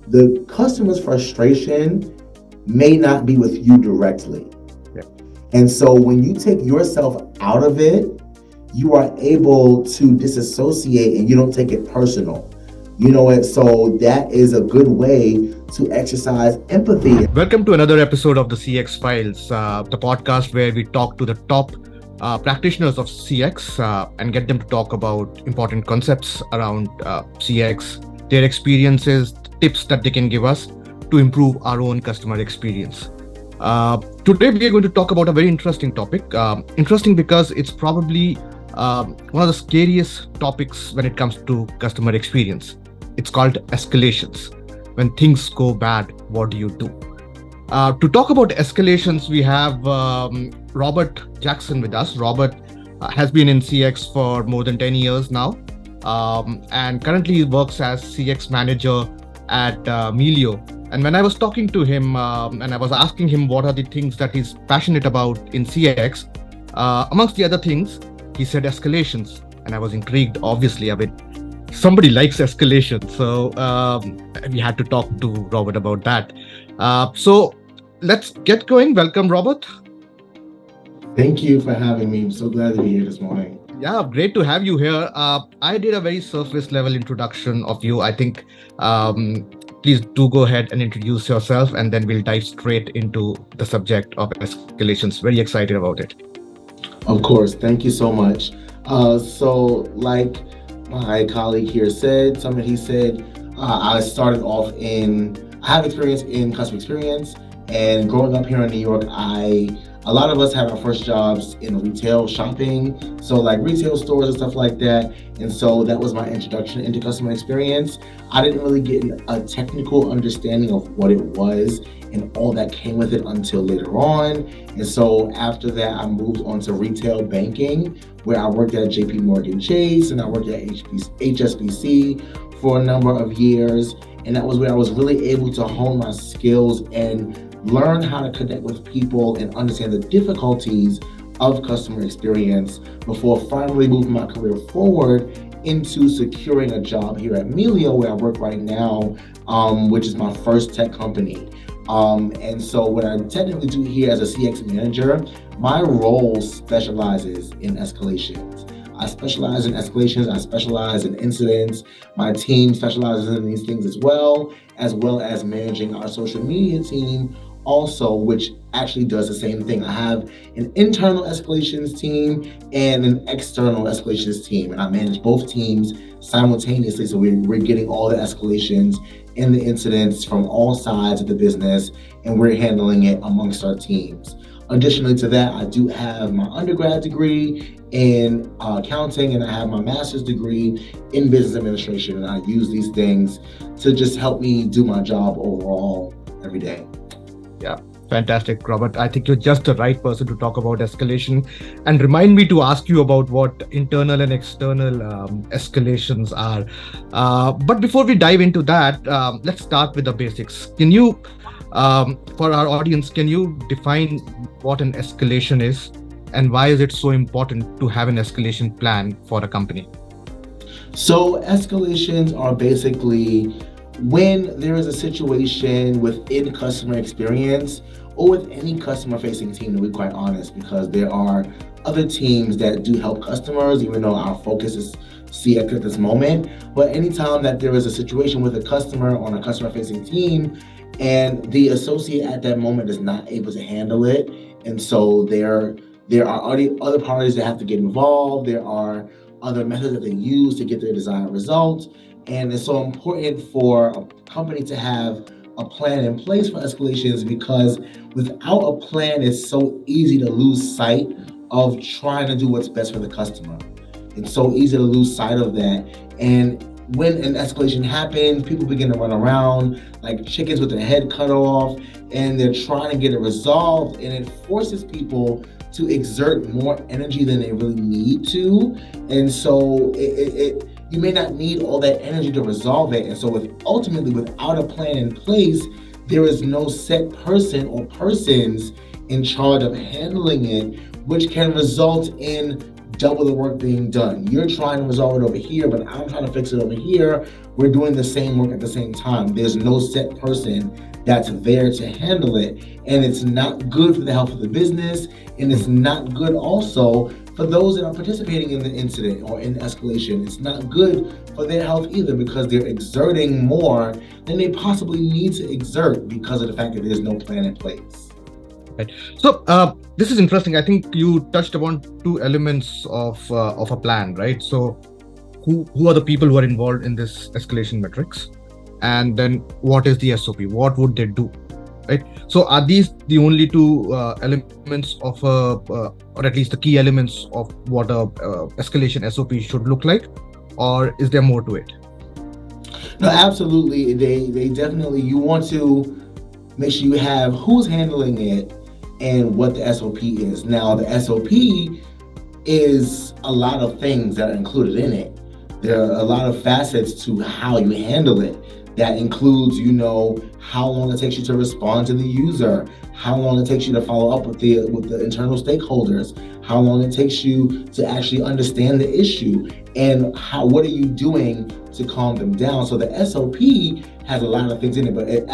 the customer's frustration may not be with you directly. Yeah. And so when you take yourself out of it, you are able to disassociate and you don't take it personal. You know it. So that is a good way to exercise empathy. Welcome to another episode of the CX Files, the podcast where we talk to the top practitioners of CX and get them to talk about important concepts around CX, their experiences, tips that they can give us to improve our own customer experience. Today, we are going to talk about a very interesting topic. Interesting because it's probably one of the scariest topics when it comes to customer experience. It's called escalations. When things go bad, what do you do? To talk about escalations, we have Robert Jackson with us. Robert has been in CX for more than 10 years now, and currently works as CX manager at Melio. And when I was talking to him and I was asking him what are the things that he's passionate about in CX, amongst the other things, he said escalations. And I was intrigued, obviously. I mean, somebody likes escalation. So we had to talk to Robert about that. So let's get going. Welcome, Robert. Thank you for having me. I'm so glad to be here this morning. Yeah, great to have you here. I did a very surface level introduction of you. I think please do go ahead and introduce yourself, and then we'll dive straight into the subject of escalations. Very excited about it. Of course. Thank you so much. So like my colleague here said, Sumit, he said, I started off I have experience in customer experience, and growing up here in New York, a lot of us had our first jobs in retail shopping, so like retail stores and stuff like that. And so that was my introduction into customer experience. I didn't really get a technical understanding of what it was and all that came with it until later on. And so after that, I moved on to retail banking, where I worked at JP Morgan Chase and I worked at HSBC for a number of years. And that was where I was really able to hone my skills and learn how to connect with people and understand the difficulties of customer experience before finally moving my career forward into securing a job here at Melio, where I work right now, which is my first tech company. And so what I technically do here as a CX manager, my role specializes in escalations. I specialize in escalations, I specialize in incidents. My team specializes in these things as well as managing our social media team also, which actually does the same thing. I have an internal escalations team and an external escalations team, and I manage both teams simultaneously. So we're getting all the escalations and the incidents from all sides of the business, and we're handling it amongst our teams. Additionally to that, I do have my undergrad degree in accounting, and I have my master's degree in business administration, and I use these things to just help me do my job overall every day. Yeah, fantastic, Robert. I think you're just the right person to talk about escalation. And remind me to ask you about what internal and external escalations are. But before we dive into that, let's start with the basics. Can you, for our audience, can you define what an escalation is and why is it so important to have an escalation plan for a company? So escalations are basically when there is a situation within customer experience or with any customer facing team, to be quite honest, because there are other teams that do help customers, even though our focus is CX at this moment. But anytime that there is a situation with a customer on a customer facing team and the associate at that moment is not able to handle it, and so there are other parties that have to get involved, there are other methods that they use to get their desired results. And it's so important for a company to have a plan in place for escalations, because without a plan, it's so easy to lose sight of trying to do what's best for the customer. It's so easy to lose sight of that. And when an escalation happens, people begin to run around like chickens with their head cut off, and they're trying to get it resolved, and it forces people to exert more energy than they really need to. And so you may not need all that energy to resolve it. And so ultimately, without a plan in place, there is no set person or persons in charge of handling it, which can result in double the work being done. You're trying to resolve it over here, but I'm trying to fix it over here. We're doing the same work at the same time. There's no set person that's there to handle it. And it's not good for the health of the business. And it's not good also for those that are participating in the incident or in the escalation. It's not good for their health either, because they're exerting more than they possibly need to exert because of the fact that there's no plan in place. Right. So this is interesting. I think you touched upon two elements of a plan, right? So who are the people who are involved in this escalation metrics, and then what is the SOP? What would they do, right? So are these the only two elements of or at least the key elements of what a escalation SOP should look like, or is there more to it? No, absolutely. They definitely, you want to make sure you have who's handling it and what the SOP is. Now, the SOP is a lot of things that are included in it. There are a lot of facets to how you handle it. That includes, how long it takes you to respond to the user, how long it takes you to follow up with the internal stakeholders, how long it takes you to actually understand the issue, and what are you doing to calm them down. So the SOP has a lot of things in it, but at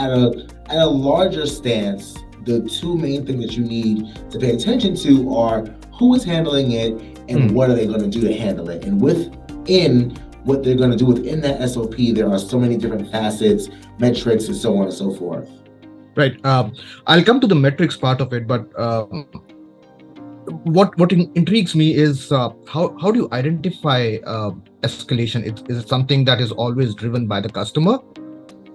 a larger stance, the two main things that you need to pay attention to are who is handling it and what are they going to do to handle it. And within what they're going to do within that SOP, there are so many different facets, metrics, and so on and so forth. Right. I'll come to the metrics part of it, but what intrigues me is how do you identify escalation? Is it something that is always driven by the customer,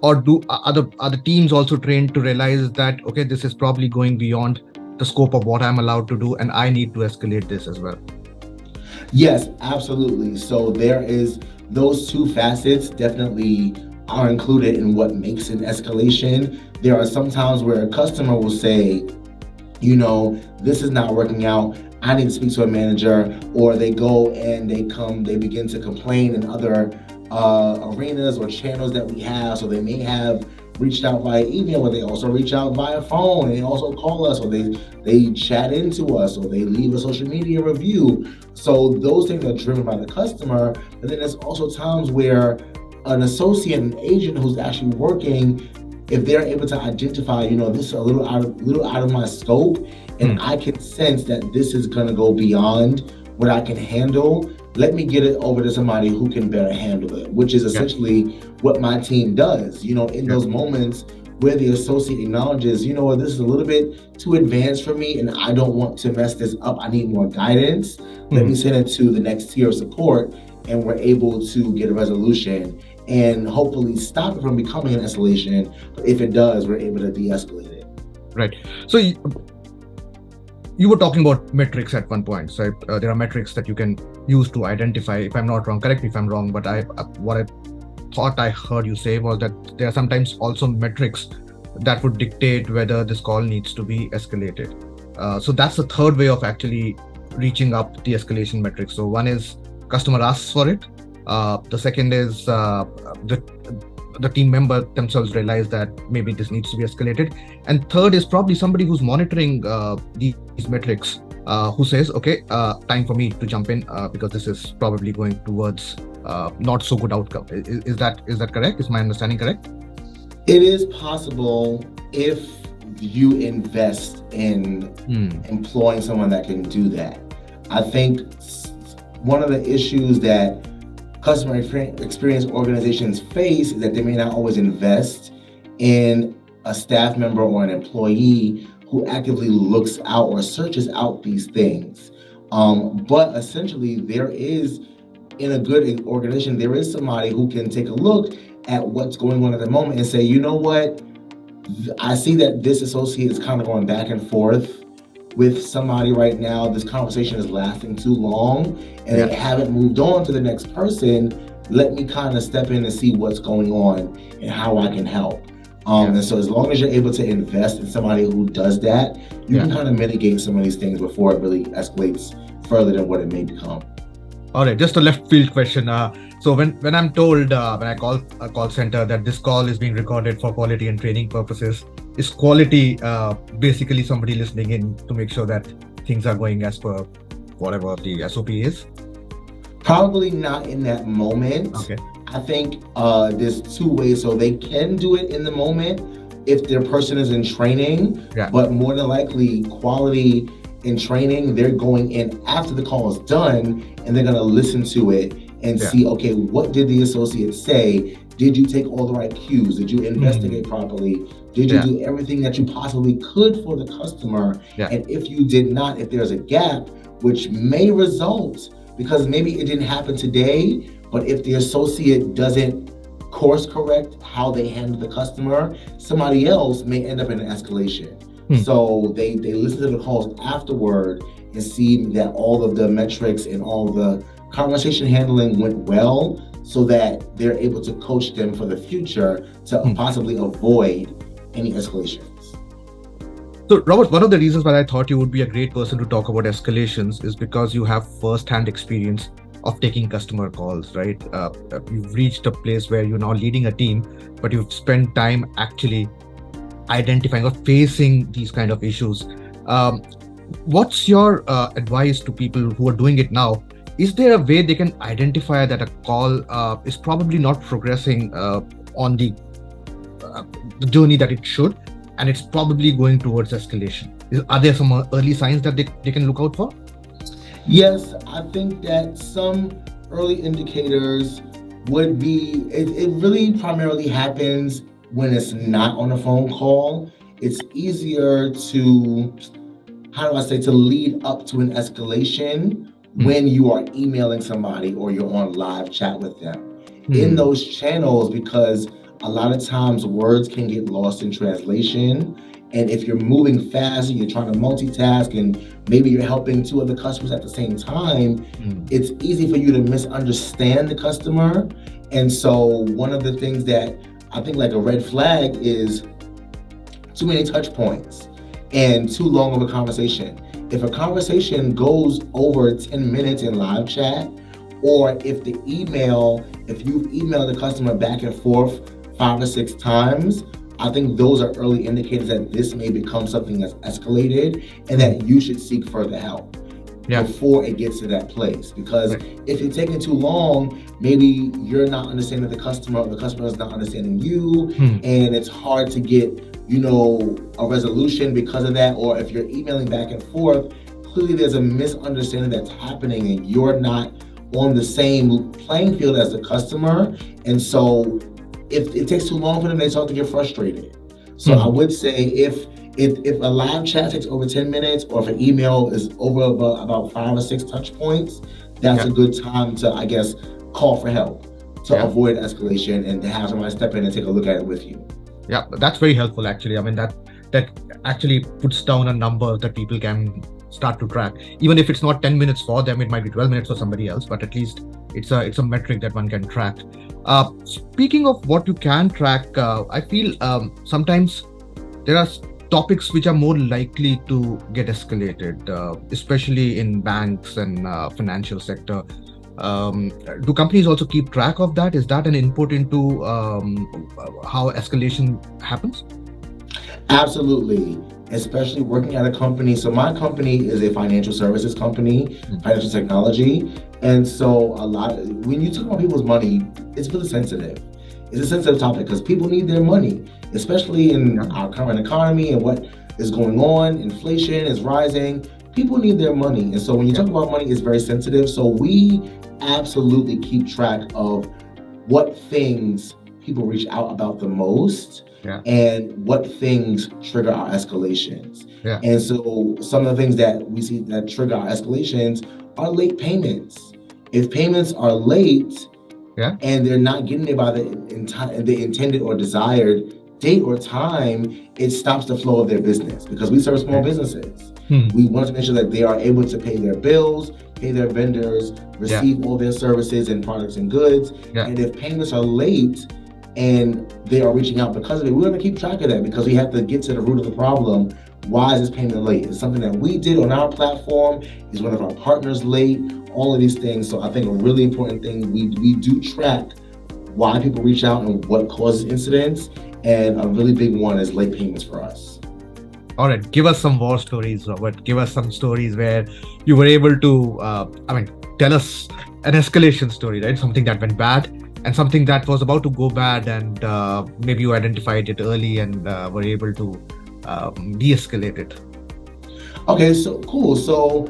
or are the teams also trained to realize that, okay, this is probably going beyond the scope of what I'm allowed to do, and I need to escalate this as well? Yes, absolutely. So there is those two facets definitely are included in what makes an escalation. There are some times where a customer will say, this is not working out, I need to speak to a manager, or they go and they begin to complain in other arenas or channels that we have. So they may have reached out via email, but they also reach out via phone, and they also call us, or they chat into us, or they leave a social media review. So those things are driven by the customer. But then there's also times where an associate, an agent who's actually working, if they're able to identify, this is a little out of my scope, and I can sense that this is going to go beyond what I can handle, let me get it over to somebody who can better handle it, which is essentially what my team does. In those moments where the associate acknowledges, this is a little bit too advanced for me and I don't want to mess this up, I need more guidance, let me send it to the next tier of support, and we're able to get a resolution and hopefully stop it from becoming an escalation. But if it does, we're able to de-escalate it. Right. So you were talking about metrics at one point. So there are metrics that you can use to identify. If I'm not wrong, correct me if I'm wrong, but what I thought I heard you say was that there are sometimes also metrics that would dictate whether this call needs to be escalated. So that's the third way of actually reaching up the escalation metrics. So one is customer asks for it. The second is the team member themselves realize that maybe this needs to be escalated. And third is probably somebody who's monitoring these metrics, who says, okay, time for me to jump in because this is probably going towards not so good outcome. Is that correct? Is my understanding correct? It is possible if you invest in employing someone that can do that. I think one of the issues that customer experience organizations face is that they may not always invest in a staff member or an employee who actively looks out or searches out these things. But essentially, there is, in a good organization, there is somebody who can take a look at what's going on at the moment and say, you know what, I see that this associate is kind of going back and forth with somebody right now. This conversation is lasting too long and they haven't moved on to the next person. Let me kind of step in and see what's going on and how I can help. And so as long as you're able to invest in somebody who does that, you can kind of mitigate some of these things before it really escalates further than what it may become. All right, just a left field question. So when I'm told when I call a call center that this call is being recorded for quality and training purposes, is quality basically somebody listening in to make sure that things are going as per whatever the SOP is? Probably not in that moment. Okay. I think there's two ways. So they can do it in the moment if their person is in training, Yeah. but more than likely quality in training, they're going in after the call is done and they're going to listen to it and see, okay, what did the associate say? Did you take all the right cues? Did you investigate properly? Did you do everything that you possibly could for the customer? And if you did not, if there's a gap, which may result, because maybe it didn't happen today, but if the associate doesn't course correct how they handle the customer, somebody else may end up in an escalation. So they listen to the calls afterward and see that all of the metrics and all the conversation handling went well, so that they're able to coach them for the future to possibly avoid any escalations. So, Robert, one of the reasons why I thought you would be a great person to talk about escalations is because you have first-hand experience of taking customer calls, right? You've reached a place where you're now leading a team, but you've spent time actually identifying or facing these kind of issues. What's your advice to people who are doing it now? Is there a way they can identify that a call is probably not progressing on the journey that it should, and it's probably going towards escalation? Are there some early signs that they can look out for? Yes, I think that some early indicators would be, it really primarily happens when it's not on a phone call. It's easier to, to lead up to an escalation when you are emailing somebody or you're on live chat with them. In those channels, because a lot of times words can get lost in translation. And if you're moving fast and you're trying to multitask and maybe you're helping two other customers at the same time, it's easy for you to misunderstand the customer. And so one of the things that I think like a red flag is too many touch points and too long of a conversation. If a conversation goes over 10 minutes in live chat, or if you've emailed the customer back and forth 5 or 6 times, I think those are early indicators that this may become something that's escalated and that you should seek further help before it gets to that place. Because if you're taking too long, maybe you're not understanding the customer, or the customer is not understanding you, and it's hard to get, a resolution because of that. Or if you're emailing back and forth, clearly there's a misunderstanding that's happening and you're not on the same playing field as the customer. And so if it takes too long for them, they start to get frustrated. So I would say if a live chat takes over 10 minutes, or if an email is over about 5 or 6 touch points, that's a good time to, I guess, call for help to avoid escalation and to have somebody step in and take a look at it with you. Yeah, that's very helpful actually. I mean, that actually puts down a number that people can start to track. Even if it's not 10 minutes for them, it might be 12 minutes for somebody else, but at least it's a metric that one can track. Speaking of what you can track, I feel sometimes there are topics which are more likely to get escalated, especially in banks and financial sector. Do companies also keep track of that? Is that an input into how escalation happens? Absolutely, especially working at a company. So my company is a financial services company, financial technology. And so when you talk about people's money, it's really sensitive. It's a sensitive topic because people need their money, especially in our current economy and what is going on. Inflation is rising. People need their money. And so when you talk about money, it's very sensitive. So we absolutely keep track of what things people reach out about the most and what things trigger our escalations. And so some of the things that we see that trigger our escalations are late payments. If payments are late and they're not getting there by the intended or desired date or time, it stops the flow of their business, because we serve small businesses. We want to make sure that they are able to pay their bills, pay their vendors, receive all their services and products and goods. And if payments are late and they are reaching out because of it, we're going to keep track of that, because we have to get to the root of the problem. Why is this payment late? It's something that we did on our platform. Is one of our partners late? All of these things. So I think a really important thing, we do track why people reach out and what causes incidents. And a really big one is late payments for us. All right, give us some war stories, Robert. Give us some stories where you were able to, tell us an escalation story, right? Something that went bad and something that was about to go bad, and maybe you identified it early and were able to de-escalate it. Okay, so cool. So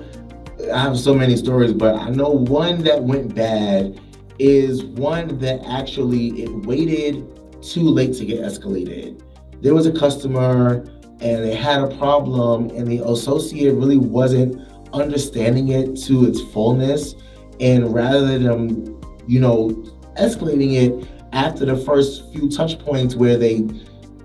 I have so many stories, but I know one that went bad is one that actually it waited too late to get escalated. There was a customer and they had a problem, and the associate really wasn't understanding it to its fullness. And rather than, escalating it after the first few touch points where they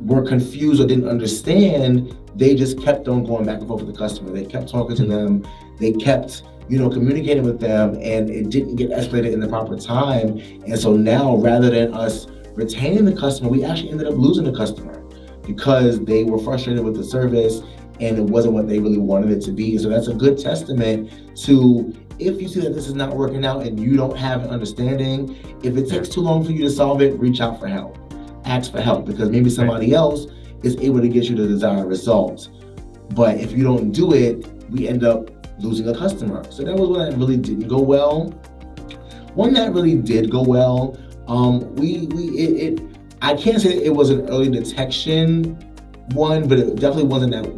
were confused or didn't understand, they just kept on going back and forth with the customer. They kept talking to them. They kept, communicating with them, and it didn't get escalated in the proper time. And so now, rather than us retaining the customer, we actually ended up losing the customer because they were frustrated with the service and it wasn't what they really wanted it to be. So that's a good testament to, if you see that this is not working out and you don't have an understanding, if it takes too long for you to solve it, reach out for help. Ask for help, because maybe somebody else is able to get you the desired results. But if you don't do it, we end up losing a customer. So that was one that really didn't go well. One that really did go well, I can't say it was an early detection one, but it definitely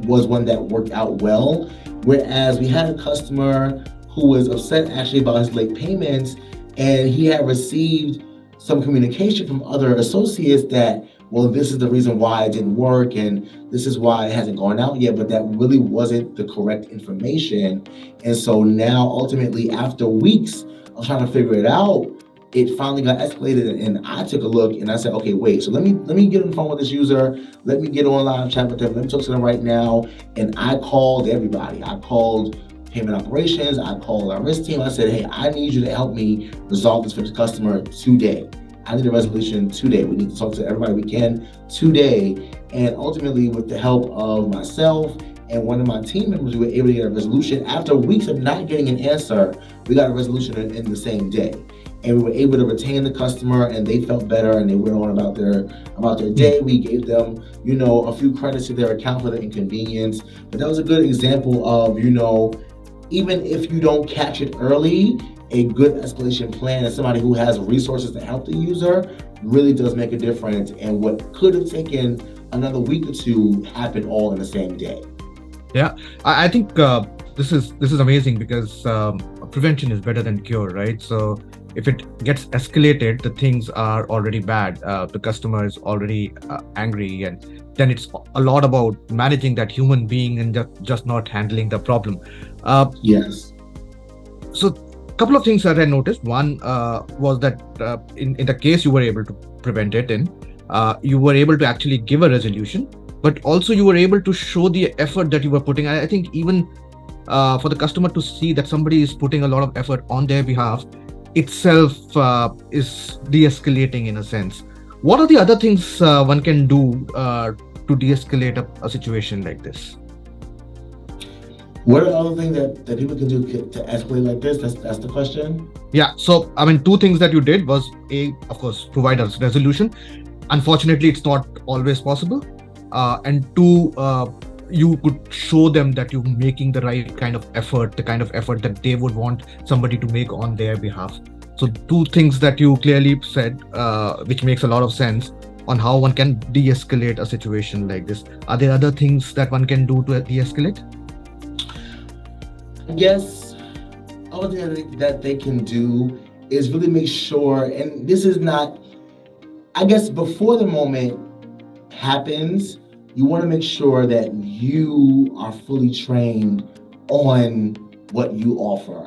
was one that worked out well. Whereas we had a customer who was upset actually about his late payments, and he had received some communication from other associates that, well, this is the reason why it didn't work and this is why it hasn't gone out yet, but that really wasn't the correct information. And so now ultimately, after weeks of trying to figure it out, it finally got escalated, and I took a look and I said, okay, wait, so let me get on the phone with this user, let me get on live chat with them, let me talk to them right now. And I called everybody. I called payment operations, I called our risk team. I said, hey, I need you to help me resolve this for this customer today. I need a resolution today. We need to talk to everybody we can today. And ultimately, with the help of myself and one of my team members, we were able to get a resolution. After weeks of not getting an answer, we got a resolution in the same day. And we were able to retain the customer, and they felt better, and they went on about their day. We gave them, a few credits to their account for the inconvenience. But that was a good example of, even if you don't catch it early, a good escalation plan and somebody who has resources to help the user really does make a difference. And what could have taken another week or two happened all in the same day. Yeah, I think this is amazing, because prevention is better than cure, right? So if it gets escalated, the things are already bad. The customer is already angry, and then it's a lot about managing that human being and just not handling the problem. Yes. So a couple of things that I noticed. One was that in the case you were able to prevent it in, you were able to actually give a resolution, but also you were able to show the effort that you were putting. I think even for the customer to see that somebody is putting a lot of effort on their behalf itself is de-escalating in a sense. What are the other things one can do to de-escalate a situation like this? What are the other things that people can do to escalate like this? That's the question? Yeah, so two things that you did was, A, of course, provide a resolution. Unfortunately, it's not always possible. And two, you could show them that you're making the right kind of effort, the kind of effort that they would want somebody to make on their behalf. So two things that you clearly said, which makes a lot of sense on how one can de-escalate a situation like this. Are there other things that one can do to de-escalate? I guess other thing that they can do is really make sure, and this is not, I guess before the moment happens, you want to make sure that you are fully trained on what you offer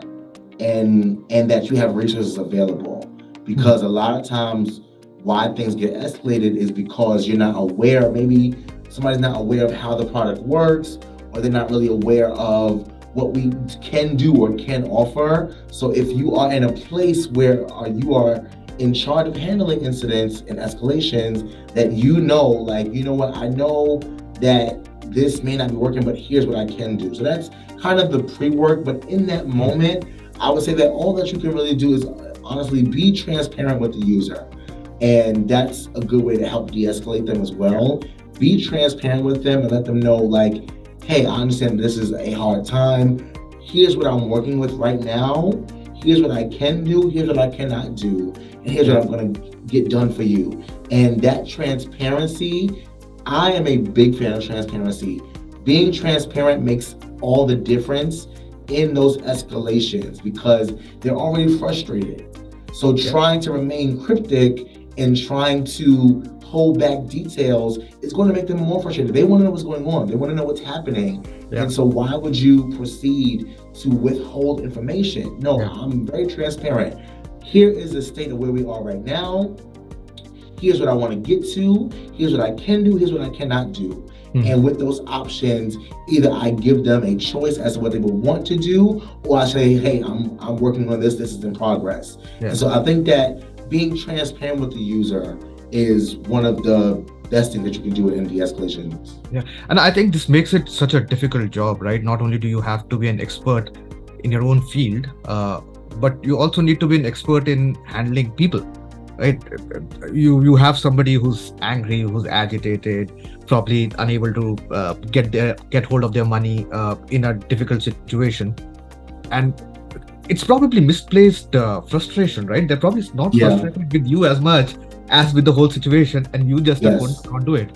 and that you have resources available. Because a lot of times why things get escalated is because you're not aware, maybe somebody's not aware of how the product works, or they're not really aware of what we can do or can offer. So if you are in a place where you are in charge of handling incidents and escalations, that like, you know what, I know that this may not be working, but here's what I can do. So that's kind of the pre-work. But in that moment, I would say that all that you can really do is honestly be transparent with the user. And that's a good way to help de-escalate them as well. Be transparent with them and let them know, like, hey, I understand this is a hard time. Here's what I'm working with right now. Here's what I can do. Here's what I cannot do. And here's Yeah. what I'm going to get done for you. And that transparency, I am a big fan of transparency. Being transparent makes all the difference in those escalations because they're already frustrated. So trying to remain cryptic and trying to hold back details is going to make them more frustrated. They want to know what's going on. They want to know what's happening. Yeah. And so why would you proceed to withhold information? No, I'm very transparent. Here is the state of where we are right now. Here's what I want to get to. Here's what I can do. Here's what I cannot do. And with those options, either I give them a choice as to what they would want to do, or I say, hey, I'm working on this. This is in progress. And so I think that being transparent with the user is one of the best things that you can do in de-escalations. Yeah, and I think this makes it such a difficult job, right? Not only do you have to be an expert in your own field, but you also need to be an expert in handling people, right? You have somebody who's angry, who's agitated, probably unable to get hold of their money in a difficult situation, and it's probably misplaced frustration, right? They're probably not frustrated with you as much as with the whole situation, and you just can't do it.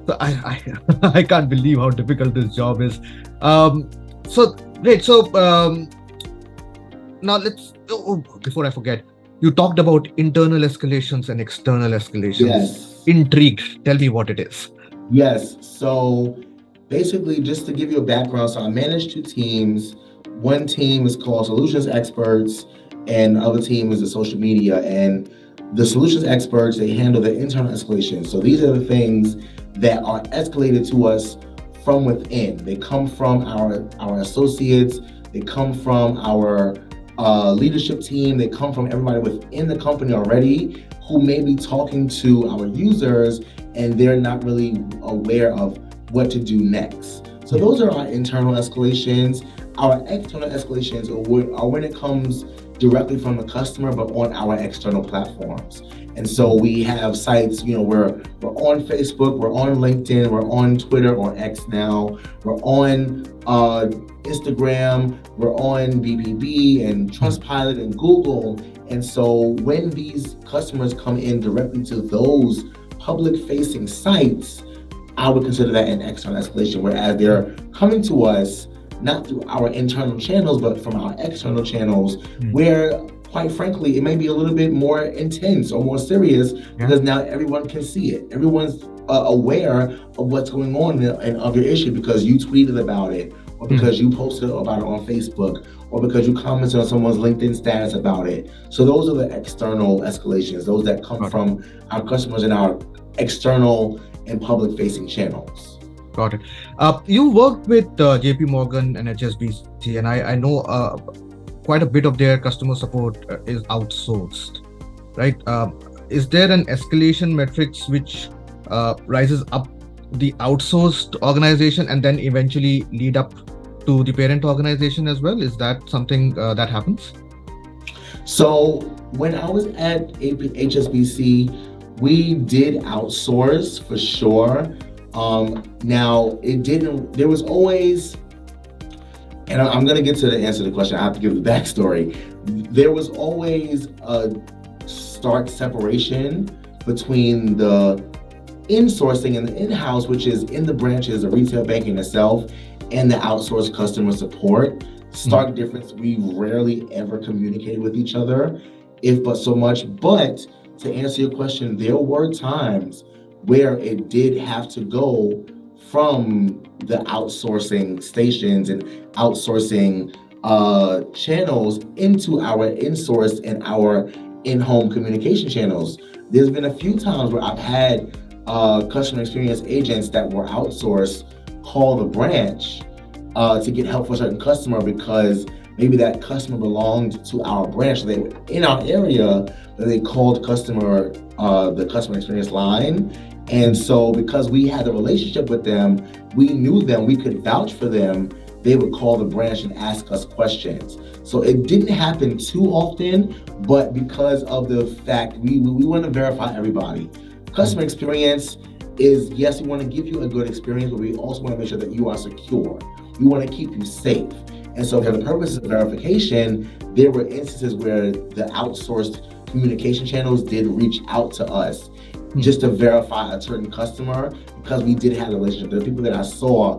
So I can't believe how difficult this job is. So great. So now let's. Before I forget, you talked about internal escalations and external escalations. Yes. Intrigued. Tell me what it is. Yes. So basically, just to give you a background, so I manage two teams. One team is called Solutions Experts, and the other team is the social media. And the solutions experts, they handle the internal escalations. So these are the things that are escalated to us from within. They come from our associates. They come from our leadership team. They come from everybody within the company already who may be talking to our users and they're not really aware of what to do next. So those are our internal escalations. Our external escalations are when it comes directly from the customer, but on our external platforms. And so we have sites, we're on Facebook, we're on LinkedIn, we're on Twitter or X now, we're on Instagram, we're on BBB and Trustpilot and Google. And so when these customers come in directly to those public-facing sites, I would consider that an external escalation, whereas they're coming to us not through our internal channels, but from our external channels, where, quite frankly, it may be a little bit more intense or more serious because now everyone can see it. Everyone's aware of what's going on and of your issue because you tweeted about it, or because you posted about it on Facebook, or because you commented on someone's LinkedIn status about it. So those are the external escalations, those that come from our customers in our external and public-facing channels. Got it. You worked with JP Morgan and HSBC, and I know quite a bit of their customer support is outsourced, right? Is there an escalation metrics which rises up the outsourced organization and then eventually lead up to the parent organization as well? Is that something that happens? So when I was at HSBC, we did outsource for sure. Now there was always, and I'm going to get to the answer to the question. I have to give the backstory. There was always a stark separation between the insourcing and the in-house, which is in the branches of retail banking itself, and the outsourced customer support. Stark difference. We rarely ever communicated with each other, if but so much. But to answer your question, there were times where it did have to go from the outsourcing stations and outsourcing channels into our in-source and our in-home communication channels. There's been a few times where I've had customer experience agents that were outsourced call the branch to get help for a certain customer because maybe that customer belonged to our branch. They were in our area, but they called the customer experience line. And so because we had a relationship with them, we knew them, we could vouch for them, they would call the branch and ask us questions. So it didn't happen too often, but because of the fact we want to verify everybody. Customer experience, is yes, we want to give you a good experience, but we also want to make sure that you are secure. We want to keep you safe. And so for the purposes of verification, there were instances where the outsourced communication channels did reach out to us just to verify a certain customer because we did have a relationship. There are people that I saw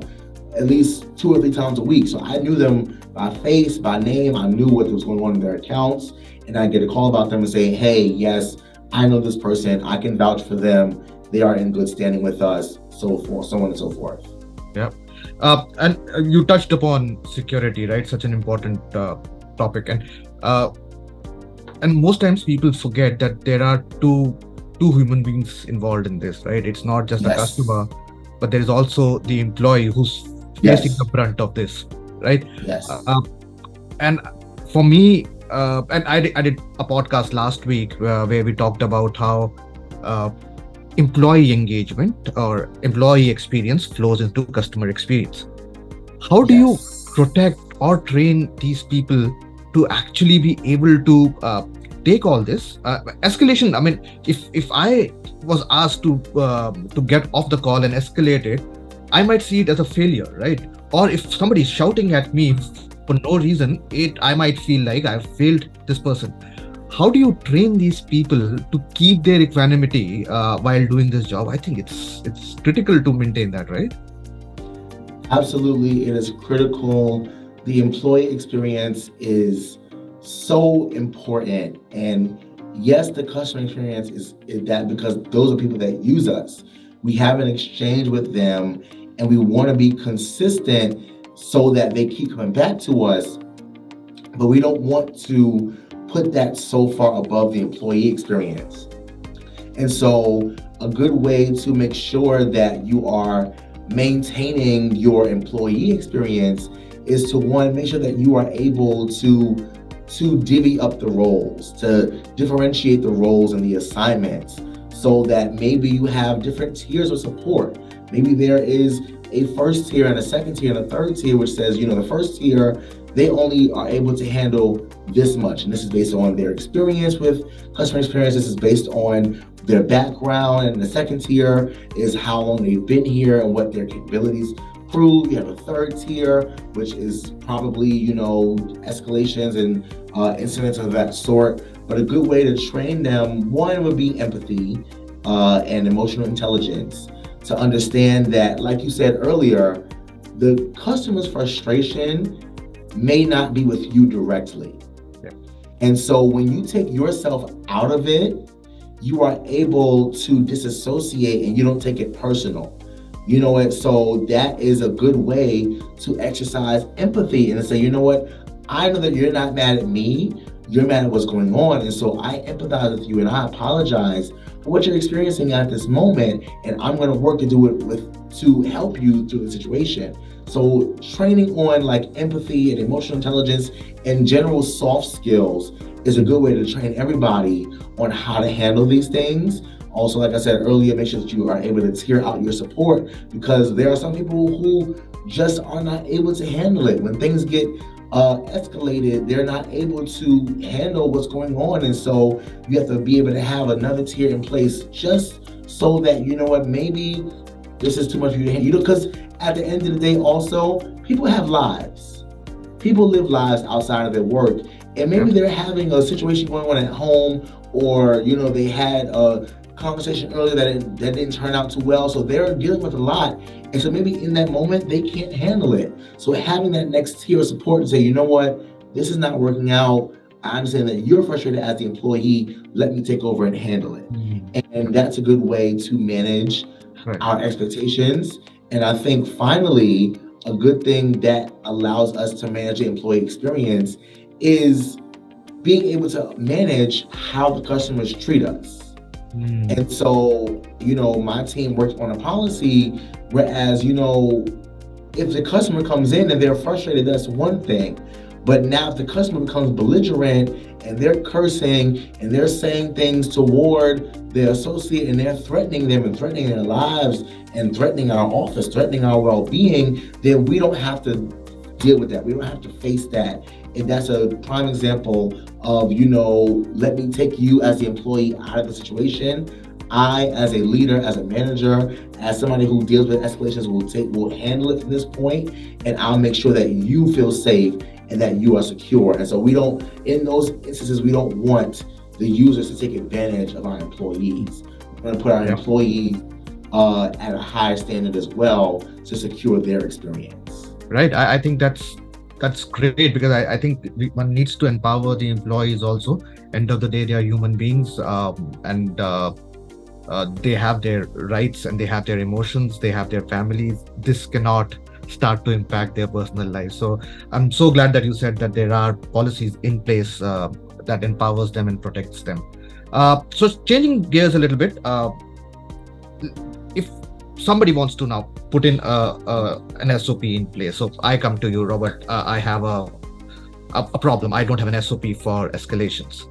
at least 2 or 3 times a week. So I knew them by face, by name. I knew what was going on in their accounts. And I get a call about them and say, hey, yes, I know this person. I can vouch for them. They are in good standing with us, so forth, so on and so forth. Yeah. And you touched upon security, right? Such an important topic. And most times people forget that there are two human beings involved in this, right? It's not just the customer, but there is also the employee who's facing the brunt of this, right? Yes. And for me, and I did a podcast last week where we talked about how employee engagement or employee experience flows into customer experience. How do you protect or train these people to actually be able to take all this escalation? I mean, if I was asked to get off the call and escalate it, I might see it as a failure, right? Or if somebody's shouting at me for no reason, I might feel like I've failed this person. How do you train these people to keep their equanimity while doing this job? I think it's critical to maintain that, right? Absolutely, it is critical. The employee experience is so important. And yes, the customer experience is that because those are people that use us. We have an exchange with them and we want to be consistent so that they keep coming back to us. But we don't want to put that so far above the employee experience. And so a good way to make sure that you are maintaining your employee experience is to, one, make sure that you are able to divvy up the roles, to differentiate the roles and the assignments so that maybe you have different tiers of support. Maybe there is a first tier and a second tier and a third tier, which says, the first tier, they only are able to handle this much. And this is based on their experience with customer experience. This is based on their background. And the second tier is how long they've been here and what their capabilities prove. You have a third tier, which is probably, escalations and incidents of that sort. But a good way to train them, one would be empathy and emotional intelligence, to understand that, like you said earlier, the customer's frustration may not be with you directly. Yeah. And so when you take yourself out of it, you are able to disassociate and you don't take it personal. So that is a good way to exercise empathy and to say, I know that you're not mad at me, you're mad at what's going on. And so I empathize with you and I apologize for what you're experiencing at this moment. And I'm going to work to do it to help you through the situation. So training on like empathy and emotional intelligence and general soft skills is a good way to train everybody on how to handle these things. Also, like I said earlier, make sure that you are able to tier out your support, because there are some people who just are not able to handle it. When things get escalated, they're not able to handle what's going on. And so you have to be able to have another tier in place just so that, maybe this is too much for you to handle. Because at the end of the day, also, people have lives. People live lives outside of their work. And maybe they're having a situation going on at home, or, they had a conversation earlier that didn't turn out too well. So they're dealing with a lot. And so maybe in that moment, they can't handle it. So having that next tier of support and say, this is not working out. I understand that you're frustrated as the employee. Let me take over and handle it. Mm-hmm. And that's a good way to manage our expectations. And I think finally, a good thing that allows us to manage the employee experience is being able to manage how the customers treat us. And so, my team works on a policy, whereas, if the customer comes in and they're frustrated, that's one thing. But now if the customer becomes belligerent and they're cursing and they're saying things toward their associate and they're threatening them and threatening their lives and threatening our office, threatening our well-being, then we don't have to deal with that. We don't have to face that. And that's a prime example of, let me take you as the employee out of the situation. I, as a leader, as a manager, as somebody who deals with escalations, will handle it from this point, and I'll make sure that you feel safe and that you are secure. And so we don't, in those instances, we don't want the users to take advantage of our employees. We're going to put our employees at a higher standard as well to secure their experience. Right. I think that's great, because I think one needs to empower the employees also. End of the day, they are human beings, and they have their rights and they have their emotions, they have their families. This cannot start to impact their personal lives. So I'm so glad that you said that there are policies in place that empowers them and protects them. So changing gears a little bit, if somebody wants to now put in an SOP in place, so I come to you, Robert, I have a problem, I don't have an SOP for escalations.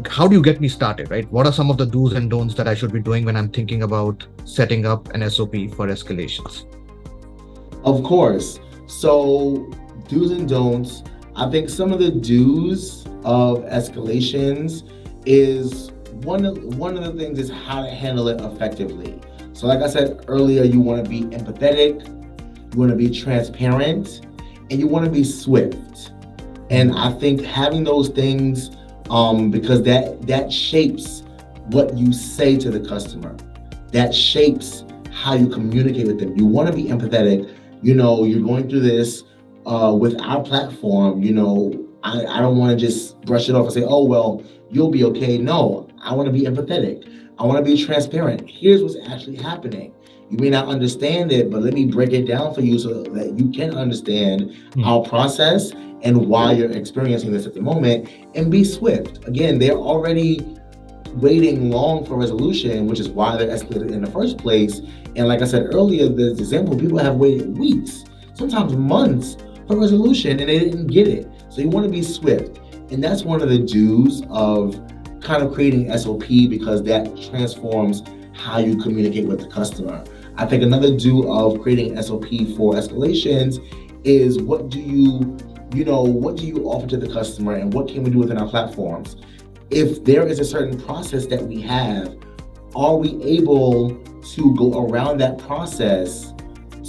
How do you get me started, right? What are some of the do's and don'ts that I should be doing when I'm thinking about setting up an SOP for escalations? Of course. So do's and don'ts. I think some of the do's of escalations is one of the things is how to handle it effectively. So like I said earlier, you want to be empathetic, you want to be transparent, and you want to be swift. And I think having those things, because that shapes what you say to the customer, that shapes how you communicate with them. You want to be empathetic. You're going through this with our platform. I don't want to just brush it off and say, oh, well, you'll be okay. No, I want to be empathetic. I want to be transparent. Here's what's actually happening. You may not understand it, but let me break it down for you so that you can understand our process and why you're experiencing this at the moment, and be swift. Again, they're already waiting long for resolution, which is why they're escalated in the first place. And like I said earlier, this example, people have waited weeks, sometimes months for resolution, and they didn't get it. So you want to be swift. And that's one of the do's of kind of creating SOP, because that transforms how you communicate with the customer. I think another do of creating SOP for escalations is what do you offer to the customer, and what can we do within our platforms? If there is a certain process that we have, are we able to go around that process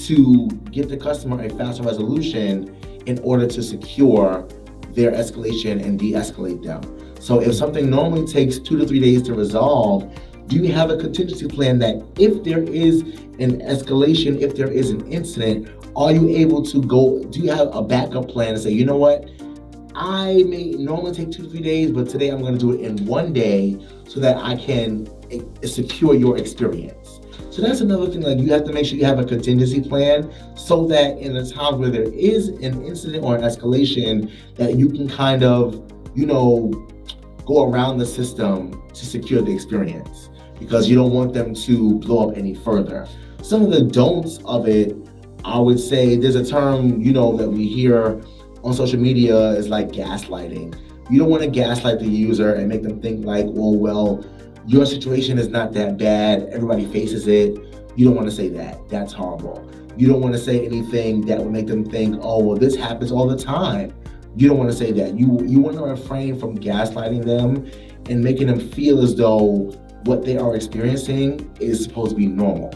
to get the customer a faster resolution in order to secure their escalation and de-escalate them? So if something normally takes 2 to 3 days to resolve, do you have a contingency plan that if there is an escalation, if there is an incident, are you able to do you have a backup plan and say, you know what, I may normally take 2 to 3 days, but today I'm going to do it in 1 day so that I can secure your experience. So that's another thing, like you have to make sure you have a contingency plan so that in a time where there is an incident or an escalation, that you can kind of, go around the system to secure the experience, because you don't want them to blow up any further. Some of the don'ts of it, I would say there's a term, that we hear on social media is like gaslighting. You don't want to gaslight the user and make them think like, well, your situation is not that bad. Everybody faces it. You don't want to say that. That's horrible. You don't want to say anything that would make them think, oh, well, this happens all the time. You don't want to say that. You want to refrain from gaslighting them and making them feel as though what they are experiencing is supposed to be normal.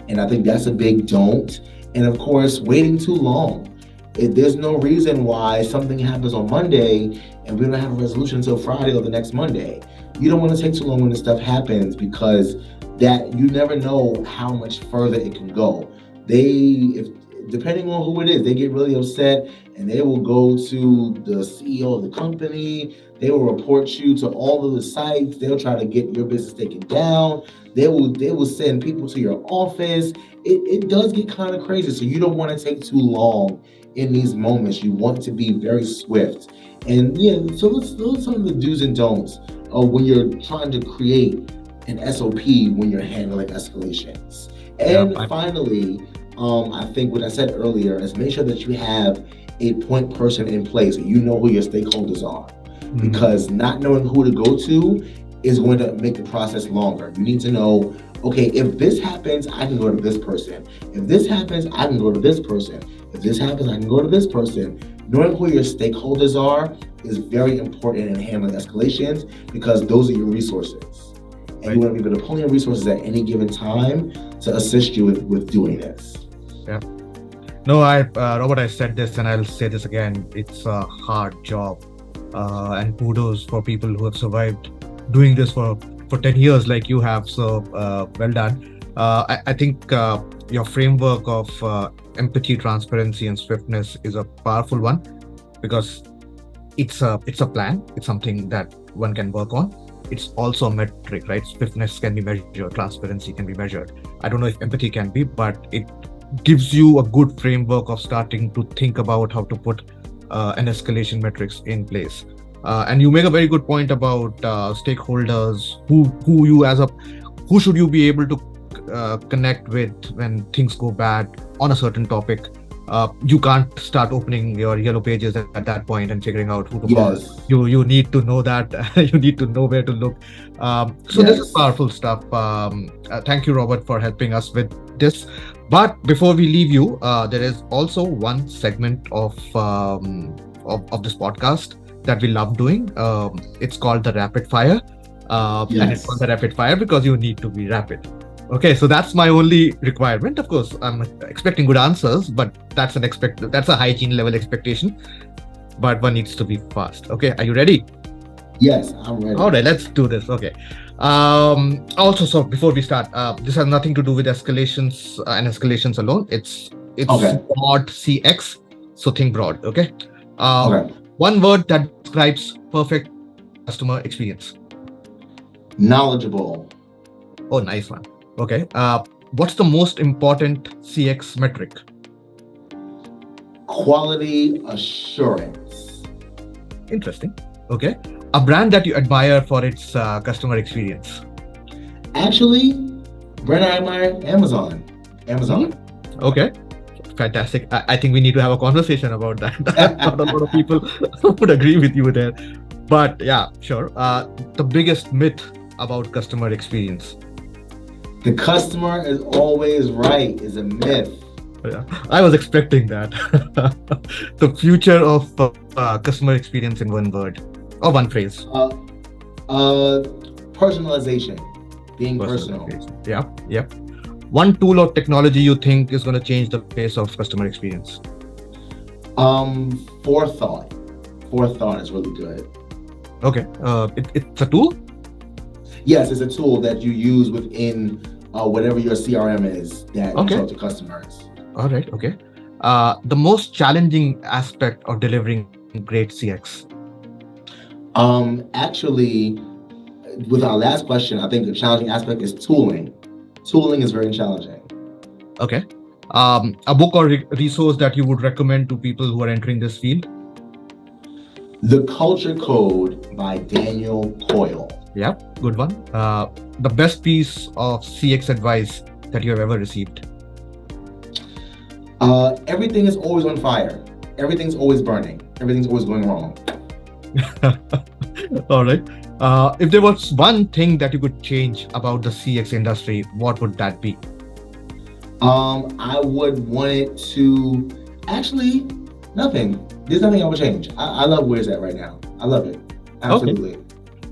And I think that's a big don't. And of course, waiting too long. There's no reason why something happens on Monday and we don't have a resolution until Friday or the next Monday. You don't want to take too long when this stuff happens, because that you never know how much further it can go. Depending on who it is, they get really upset and they will go to the CEO of the company. They will report you to all of the sites. They'll try to get your business taken down. They will send people to your office. It does get kind of crazy. So you don't want to take too long in these moments. You want to be very swift. And so those are some of the do's and don'ts of when you're trying to create an SOP when you're handling escalations. And finally, I think what I said earlier is make sure that you have a point person in place. You know who your stakeholders are, because not knowing who to go to is going to make the process longer. You need to know, okay, if this happens, I can go to this person. If this happens, I can go to this person. If this happens, I can go to this person. Knowing who your stakeholders are is very important in handling escalations, because those are your resources. and you want to be able to pull in resources at any given time to assist you with doing this. Yeah. No, Robert, I said this and I'll say this again. It's a hard job. And kudos for people who have survived doing this for 10 years like you have. So well done. I think your framework of empathy, transparency, and swiftness is a powerful one because it's a plan. It's something that one can work on. It's also a metric, right? Swiftness can be measured, transparency can be measured. I don't know if empathy can be, but it gives you a good framework of starting to think about how to put an escalation metrics in place. And you make a very good point about stakeholders, who should you be able to connect with when things go bad on a certain topic. You can't start opening your yellow pages at that point and figuring out who to call. You need to know that. You need to know where to look. This is powerful stuff. Thank you, Robert, for helping us with this. But before we leave you, there is also one segment of this podcast that we love doing. It's called the rapid fire. And it's called the rapid fire because you need to be rapid. Okay, so that's my only requirement. Of course, I'm expecting good answers, but that's a hygiene level expectation. But one needs to be fast. Okay, are you ready? Yes, I'm ready. All right, let's do this. Okay. Also, so before we start, this has nothing to do with escalations and escalations alone. It's broad CX, so think broad. Okay. One word that describes perfect customer experience. Knowledgeable. Oh, nice one. Okay. What's the most important CX metric? Quality assurance. Interesting. Okay. A brand that you admire for its customer experience. Actually, brand I admire, Amazon. Okay. Fantastic. I think we need to have a conversation about that. Not a lot of people would agree with you there. But yeah, sure. The biggest myth about customer experience. The customer is always right is a myth. Yeah, I was expecting that. The future of customer experience in one word or one phrase. Personalization. Being personal. Yeah. One tool or technology you think is going to change the pace of customer experience? Forethought. Forethought is really good. Okay. It's a tool? Yes, it's a tool that you use within whatever your CRM is that you talk to customers. All right. Okay. The most challenging aspect of delivering great CX? Actually, with our last question, I think the challenging aspect is tooling. Tooling is very challenging. Okay. A book or resource that you would recommend to people who are entering this field? The Culture Code by Daniel Coyle. Yeah, good one. The best piece of CX advice that you have ever received? Everything is always on fire. Everything's always burning. Everything's always going wrong. All right. If there was one thing that you could change about the CX industry, what would that be? I would want it to actually nothing. There's nothing I would change. I love where it's at right now. I love it. Absolutely. Okay.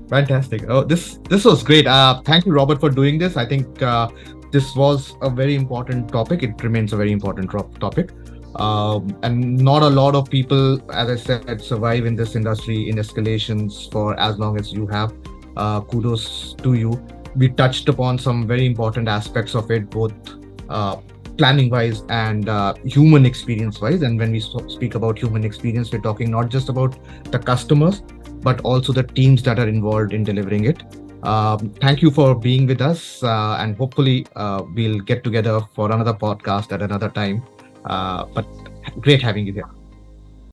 Fantastic. Oh, this was great. Thank you, Robert, for doing this. I think this was a very important topic. It remains a very important topic. And not a lot of people, as I said, survive in this industry in escalations for as long as you have. Kudos to you. We touched upon some very important aspects of it, both planning wise and human experience wise. And when we speak about human experience, we're talking not just about the customers, but also the teams that are involved in delivering it. Thank you for being with us, and hopefully we'll get together for another podcast at another time. But great having you here.